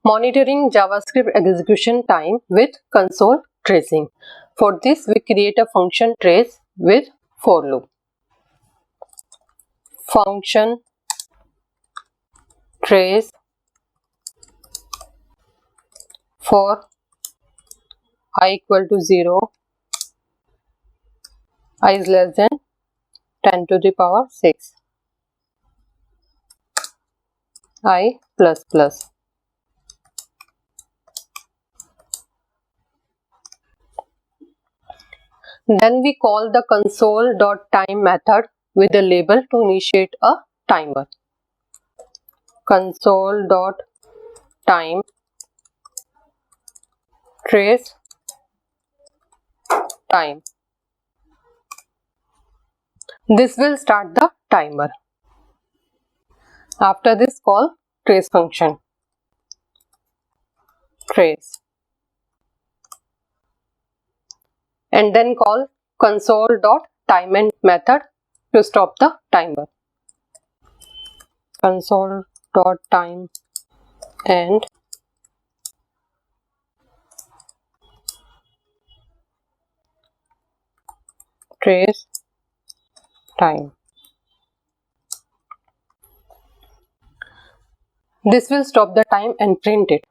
Monitoring JavaScript execution time with console tracing. For this, we create a function trace with for loop. Function trace for I equal to 0, I is less than 10 to the power 6, I plus plus. Then we call the console.time method with a label to initiate a timer. Console.time trace time. This will start the timer. After this, call trace function trace, and then call console.timeEnd method to stop the timer. Console.timeEnd trace time. This will stop the time and print it.